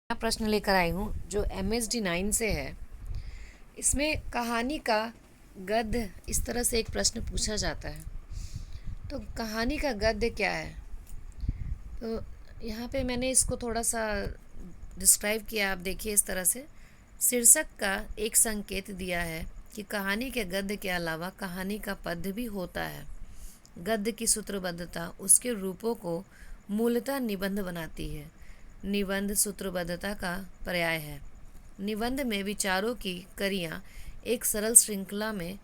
प्रश्न लेकर आई हूँ जो MSD 9 से है। इसमें कहानी का गद्य इस तरह से एक प्रश्न पूछा जाता है। तो कहानी का गद्य क्या है? तो यहाँ पे मैंने इसको थोड़ा सा डिस्क्राइब किया। आप देखिए इस तरह से शीर्षक का एक संकेत दिया है कि कहानी के गद्य के अलावा कहानी का पद्य भी होता है। गद्य की सूत्रबद्धता उसके रूपों को मूलतः निबंध बनाती है। निबंध सूत्रबद्धता का पर्याय है। निबंध में विचारों की कड़ियाँ एक सरल श्रृंखला में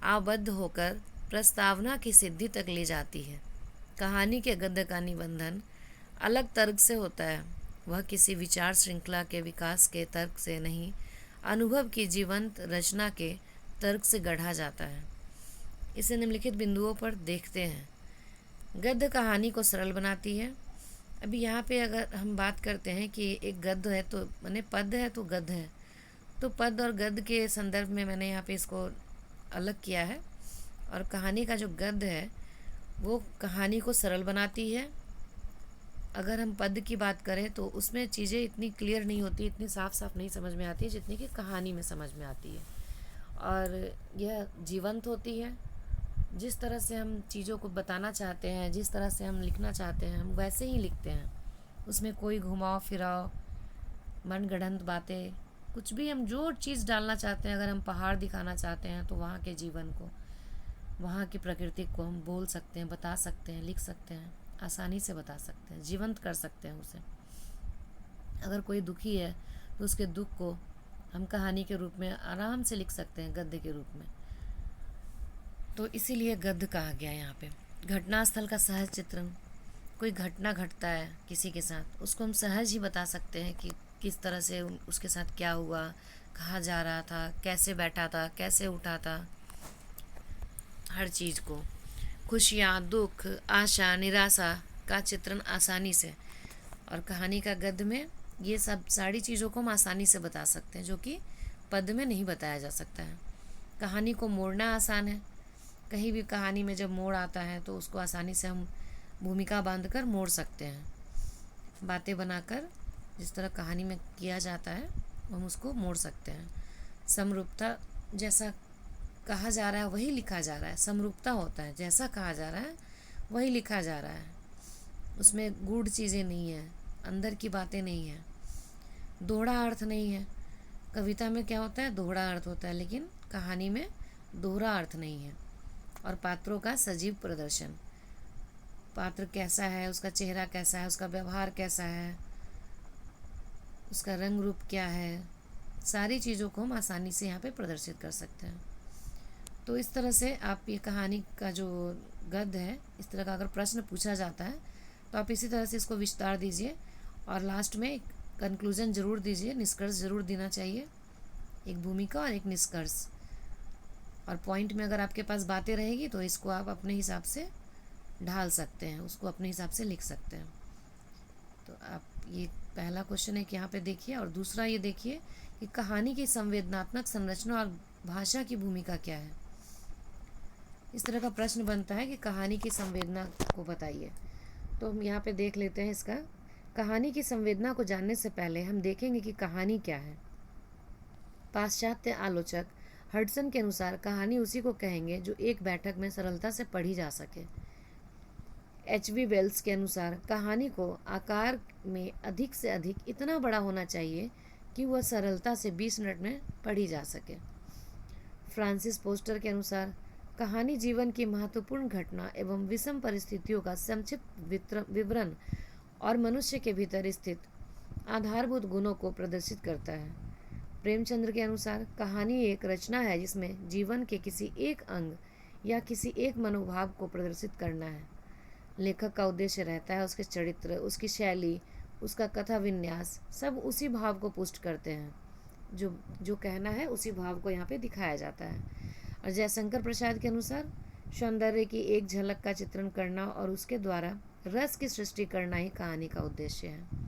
आबद्ध होकर प्रस्तावना की सिद्धि तक ले जाती है। कहानी के गद्य का निबंधन अलग तर्क से होता है। वह किसी विचार श्रृंखला के विकास के तर्क से नहीं, अनुभव की जीवंत रचना के तर्क से गढ़ा जाता है। इसे निम्नलिखित बिंदुओं पर देखते हैं। गद्य कहानी को सरल बनाती है। अभी यहाँ पे अगर हम बात करते हैं कि एक गद्य है तो माने पद्य है तो गद्य है, तो पद्य और गद्य के संदर्भ में मैंने यहाँ पे इसको अलग किया है। और कहानी का जो गद्य है वो कहानी को सरल बनाती है। अगर हम पद्य की बात करें तो उसमें चीज़ें इतनी क्लियर नहीं होती, इतनी साफ साफ नहीं समझ में आती जितनी कि कहानी में समझ में आती है। और यह जीवंत होती है। जिस तरह से हम चीज़ों को बताना चाहते हैं, जिस तरह से हम लिखना चाहते हैं, हम वैसे ही लिखते हैं। उसमें कोई घुमाव फिराव, मनगढ़ंत बातें, कुछ भी हम जो चीज़ डालना चाहते हैं, अगर हम पहाड़ दिखाना चाहते हैं तो वहाँ के जीवन को, वहाँ की प्रकृति को हम बोल सकते हैं, बता सकते हैं, लिख सकते हैं, आसानी से बता सकते हैं, जीवंत कर सकते हैं उसे। अगर कोई दुखी है तो उसके दुख को हम कहानी के रूप में आराम से लिख सकते हैं, गद्य के रूप में। तो इसीलिए गद्य कहा गया यहाँ पे। घटनास्थल का सहज चित्रण, कोई घटना घटता है किसी के साथ, उसको हम सहज ही बता सकते हैं कि किस तरह से उसके साथ क्या हुआ, कहाँ जा रहा था, कैसे बैठा था, कैसे उठा था, हर चीज़ को, खुशियाँ, दुख, आशा, निराशा का चित्रण आसानी से। और कहानी का गद्य में ये सब सारी चीज़ों को हम आसानी से बता सकते हैं जो कि पद्य में नहीं बताया जा सकता है। कहानी को मोड़ना आसान है। कहीं भी कहानी में जब मोड़ आता है तो उसको आसानी से हम भूमिका बांधकर मोड़ सकते हैं। बातें बनाकर जिस तरह कहानी में किया जाता है हम उसको मोड़ सकते हैं। समरूपता, जैसा कहा जा रहा है वही लिखा जा रहा है। समरूपता होता है, जैसा कहा जा रहा है वही लिखा जा रहा है। उसमें गूढ़ चीज़ें नहीं हैं, अंदर की बातें नहीं हैं, दोहरा अर्थ नहीं है। कविता में क्या होता है, दोहरा अर्थ होता है, लेकिन कहानी में दोहरा अर्थ नहीं है। और पात्रों का सजीव प्रदर्शन, पात्र कैसा है, उसका चेहरा कैसा है, उसका व्यवहार कैसा है, उसका रंग रूप क्या है, सारी चीज़ों को हम आसानी से यहाँ पे प्रदर्शित कर सकते हैं। तो इस तरह से आप ये कहानी का जो गद्य है, इस तरह का अगर प्रश्न पूछा जाता है तो आप इसी तरह से इसको विस्तार दीजिए और लास्ट में एक कंक्लूजन ज़रूर दीजिए, निष्कर्ष ज़रूर देना चाहिए, एक भूमिका और एक निष्कर्ष। और पॉइंट में अगर आपके पास बातें रहेगी तो इसको आप अपने हिसाब से ढाल सकते हैं, उसको अपने हिसाब से लिख सकते हैं। तो आप ये पहला क्वेश्चन है कि यहाँ पे देखिए, और दूसरा ये देखिए कि कहानी की संवेदनात्मक संरचना और भाषा की भूमिका क्या है। इस तरह का प्रश्न बनता है कि कहानी की संवेदना को बताइए। तो हम यहाँ पे देख लेते हैं इसका। कहानी की संवेदना को जानने से पहले हम देखेंगे कि कहानी क्या है। पाश्चात्य आलोचक हडसन के अनुसार कहानी उसी को कहेंगे जो एक बैठक में सरलता से पढ़ी जा सके। HV वेल्स के अनुसार कहानी को आकार में अधिक से अधिक इतना बड़ा होना चाहिए कि वह सरलता से 20 मिनट में पढ़ी जा सके। फ्रांसिस पोस्टर के अनुसार कहानी जीवन की महत्वपूर्ण घटना एवं विषम परिस्थितियों का संक्षिप्त विवरण और मनुष्य के भीतर स्थित आधारभूत गुणों को प्रदर्शित करता है। प्रेमचंद्र के अनुसार कहानी एक रचना है जिसमें जीवन के किसी एक अंग या किसी एक मनोभाव को प्रदर्शित करना है। लेखक का उद्देश्य रहता है उसके चरित्र, उसकी शैली, उसका कथा विन्यास सब उसी भाव को पुष्ट करते हैं। जो जो कहना है उसी भाव को यहाँ पे दिखाया जाता है। और जयशंकर प्रसाद के अनुसार सौंदर्य की एक झलक का चित्रण करना और उसके द्वारा रस की सृष्टि करना ही कहानी का उद्देश्य है।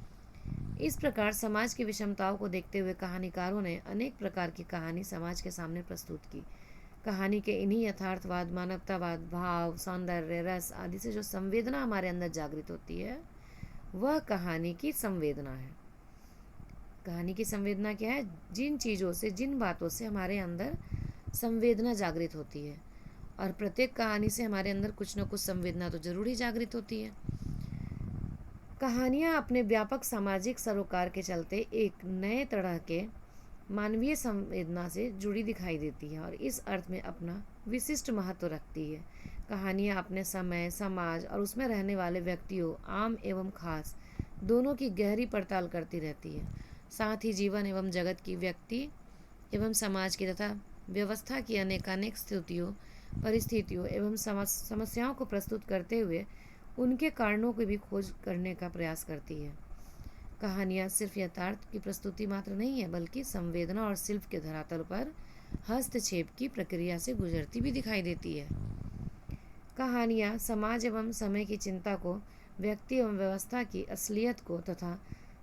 इस प्रकार समाज की विषमताओं को देखते हुए कहानीकारों ने अनेक प्रकार की कहानी समाज के सामने प्रस्तुत की। कहानी के इन्हीं यथार्थवाद, मानवतावाद, भाव, सौंदर्य, रस आदि से जो संवेदना हमारे अंदर जागृत होती है वह कहानी की संवेदना है। कहानी की संवेदना क्या है? जिन चीज़ों से, जिन बातों से हमारे अंदर संवेदना जागृत होती है, और प्रत्येक कहानी से हमारे अंदर कुछ न कुछ संवेदना तो जरूर ही जागृत होती है। कहानियाँ अपने व्यापक सामाजिक सरोकार के चलते एक नए तरह के मानवीय संवेदना से जुड़ी दिखाई देती है और इस अर्थ में अपना विशिष्ट महत्व रखती है। कहानियाँ अपने समय, समाज और उसमें रहने वाले व्यक्तियों, आम एवं खास, दोनों की गहरी पड़ताल करती रहती है। साथ ही जीवन एवं जगत की, व्यक्ति एवं समाज की तथा व्यवस्था की अनेकानेक स्थितियों, परिस्थितियों एवं समस्याओं को प्रस्तुत करते हुए उनके कारणों की भी खोज करने का प्रयास करती है। कहानियाँ सिर्फ यथार्थ की प्रस्तुति मात्र नहीं है, बल्कि संवेदना और शिल्प के धरातल पर हस्तक्षेप की प्रक्रिया से गुजरती भी दिखाई देती है। कहानियाँ समाज एवं समय की चिंता को, व्यक्ति एवं व्यवस्था की असलियत को तथा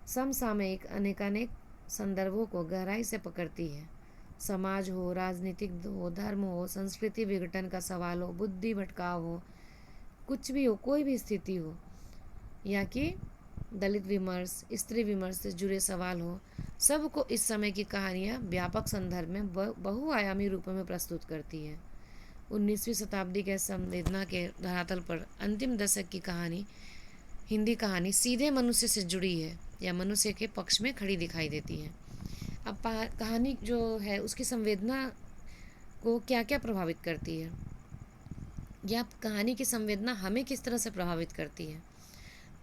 समसामयिक अनेकानेक संदर्भों को गहराई से पकड़ती है। समाज हो, राजनीतिक हो, धर्म हो, संस्कृति विघटन का सवाल हो, बुद्धि भटकाव हो, कुछ भी हो, कोई भी स्थिति हो, या कि दलित विमर्श, स्त्री विमर्श से जुड़े सवाल हो, सबको इस समय की कहानियाँ व्यापक संदर्भ में बहुआयामी रूपों में प्रस्तुत करती है। 19वीं शताब्दी के संवेदना के धरातल पर अंतिम दशक की कहानी, हिंदी कहानी सीधे मनुष्य से जुड़ी है या मनुष्य के पक्ष में खड़ी दिखाई देती है। अब कहानी जो है उसकी संवेदना को क्या क्या प्रभावित करती है, या कहानी की संवेदना हमें किस तरह से प्रभावित करती है।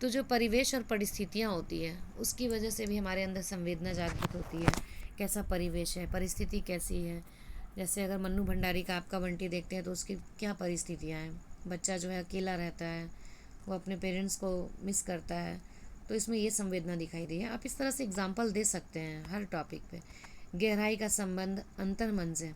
तो जो परिवेश और परिस्थितियाँ होती है उसकी वजह से भी हमारे अंदर संवेदना जागृत होती है। कैसा परिवेश है, परिस्थिति कैसी है। जैसे अगर मन्नू भंडारी का आपका बंटी देखते हैं तो उसकी क्या परिस्थितियाँ हैं। बच्चा जो है अकेला रहता है, वो अपने पेरेंट्स को मिस करता है, तो इसमें ये संवेदना दिखाई दी है। आप इस तरह से एग्जाम्पल दे सकते हैं हर टॉपिक पे। गहराई का संबंध अंतर्मन से,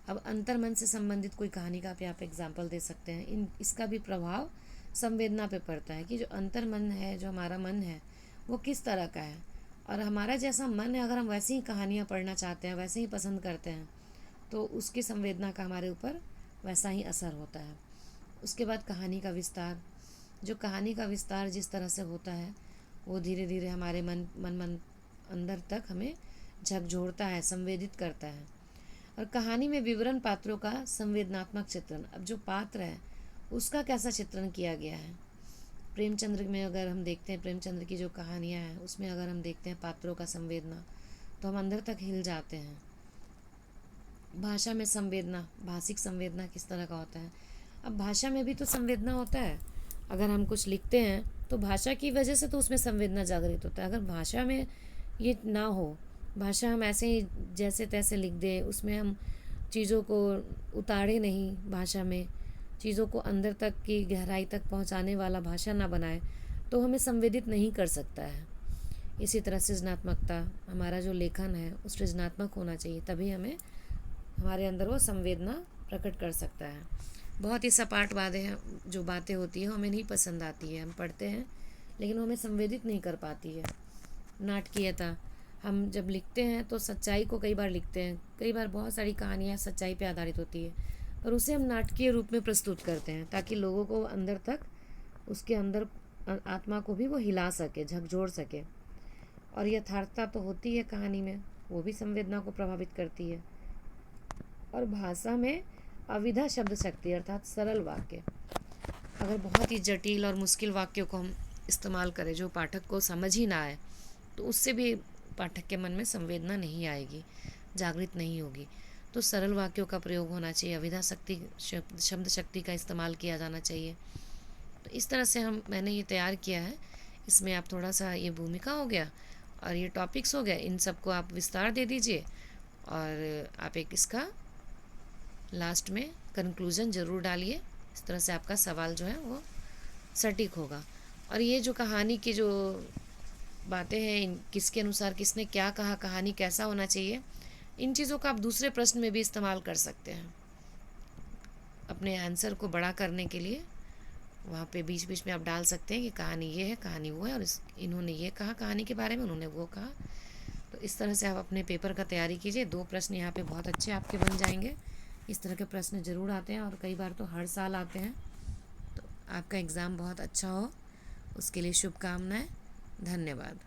अब अंतर्मन से संबंधित कोई कहानी का आप यहाँ पे एग्जाम्पल दे सकते हैं। इसका भी प्रभाव संवेदना पे पड़ता है कि जो अंतर्मन है, जो हमारा मन है, वो किस तरह का है, और हमारा जैसा मन है अगर हम वैसी ही कहानियाँ पढ़ना चाहते हैं, वैसे ही पसंद करते हैं, तो उसकी संवेदना का हमारे ऊपर वैसा ही असर होता है। उसके बाद कहानी का विस्तार, जो कहानी का विस्तार जिस तरह से होता है वो धीरे धीरे हमारे मन अंदर तक हमें झकझोरता है, संवेदित करता है। और कहानी में विवरण, पात्रों का संवेदनात्मक चित्रण, अब जो पात्र है उसका कैसा चित्रण किया गया है। प्रेमचंद्र में अगर हम देखते हैं, प्रेमचंद्र की जो कहानियाँ हैं उसमें अगर हम देखते हैं पात्रों का संवेदना, तो हम अंदर तक हिल जाते हैं। भाषा में संवेदना, भाषिक संवेदना किस तरह का होता है। अब भाषा में भी तो संवेदना होता है। अगर हम कुछ लिखते हैं तो भाषा की वजह से तो उसमें संवेदना जागृत होता है। अगर भाषा में ये ना हो, भाषा हम ऐसे ही जैसे तैसे लिख दें, उसमें हम चीज़ों को उतारे नहीं, भाषा में चीज़ों को अंदर तक की गहराई तक पहुंचाने वाला भाषा ना बनाए, तो हमें संवेदित नहीं कर सकता है। इसी तरह सृजनात्मकता, हमारा जो लेखन है वो सृजनात्मक होना चाहिए, तभी हमें हमारे अंदर वो संवेदना प्रकट कर सकता है। बहुत ही सपाट बातें जो बातें होती हैं हमें नहीं पसंद आती है, हम पढ़ते हैं लेकिन वो हमें संवेदित नहीं कर पाती है। नाटकीयता, हम जब लिखते हैं तो सच्चाई को कई बार लिखते हैं, कई बार बहुत सारी कहानियाँ सच्चाई पे आधारित होती है, पर उसे हम नाटकीय रूप में प्रस्तुत करते हैं ताकि लोगों को अंदर तक, उसके अंदर आत्मा को भी वो हिला सके, झकझोर सके। और यथार्थता तो होती है कहानी में, वो भी संवेदना को प्रभावित करती है। और भाषा में अविधा शब्द शक्ति, अर्थात सरल वाक्य। अगर बहुत ही जटिल और मुश्किल वाक्यों को हम इस्तेमाल करें जो पाठक को समझ ही ना आए, तो उससे भी पाठक के मन में संवेदना नहीं आएगी, जागृत नहीं होगी। तो सरल वाक्यों का प्रयोग होना चाहिए, अविधा शक्ति शब्द शक्ति का इस्तेमाल किया जाना चाहिए। तो इस तरह से मैंने ये तैयार किया है। इसमें आप थोड़ा सा, ये भूमिका हो गया और ये टॉपिक्स हो गए, इन सबको आप विस्तार दे दीजिए और आप एक इसका लास्ट में कंक्लूजन ज़रूर डालिए। इस तरह से आपका सवाल जो है वो सटीक होगा। और ये जो कहानी की जो बातें हैं, किसके अनुसार किसने क्या कहा, कहानी कैसा होना चाहिए, इन चीज़ों का आप दूसरे प्रश्न में भी इस्तेमाल कर सकते हैं अपने आंसर को बड़ा करने के लिए। वहाँ पे बीच बीच में आप डाल सकते हैं कि कहानी ये है, कहानी वो है, और इन्होंने ये कहा कहानी के बारे में, उन्होंने वो कहा। तो इस तरह से आप अपने पेपर का तैयारी कीजिए। 2 प्रश्न यहाँ पे बहुत अच्छे आपके बन जाएंगे। इस तरह के प्रश्न ज़रूर आते हैं और कई बार तो हर साल आते हैं। तो आपका एग्ज़ाम बहुत अच्छा हो, उसके लिए शुभकामनाएं। धन्यवाद।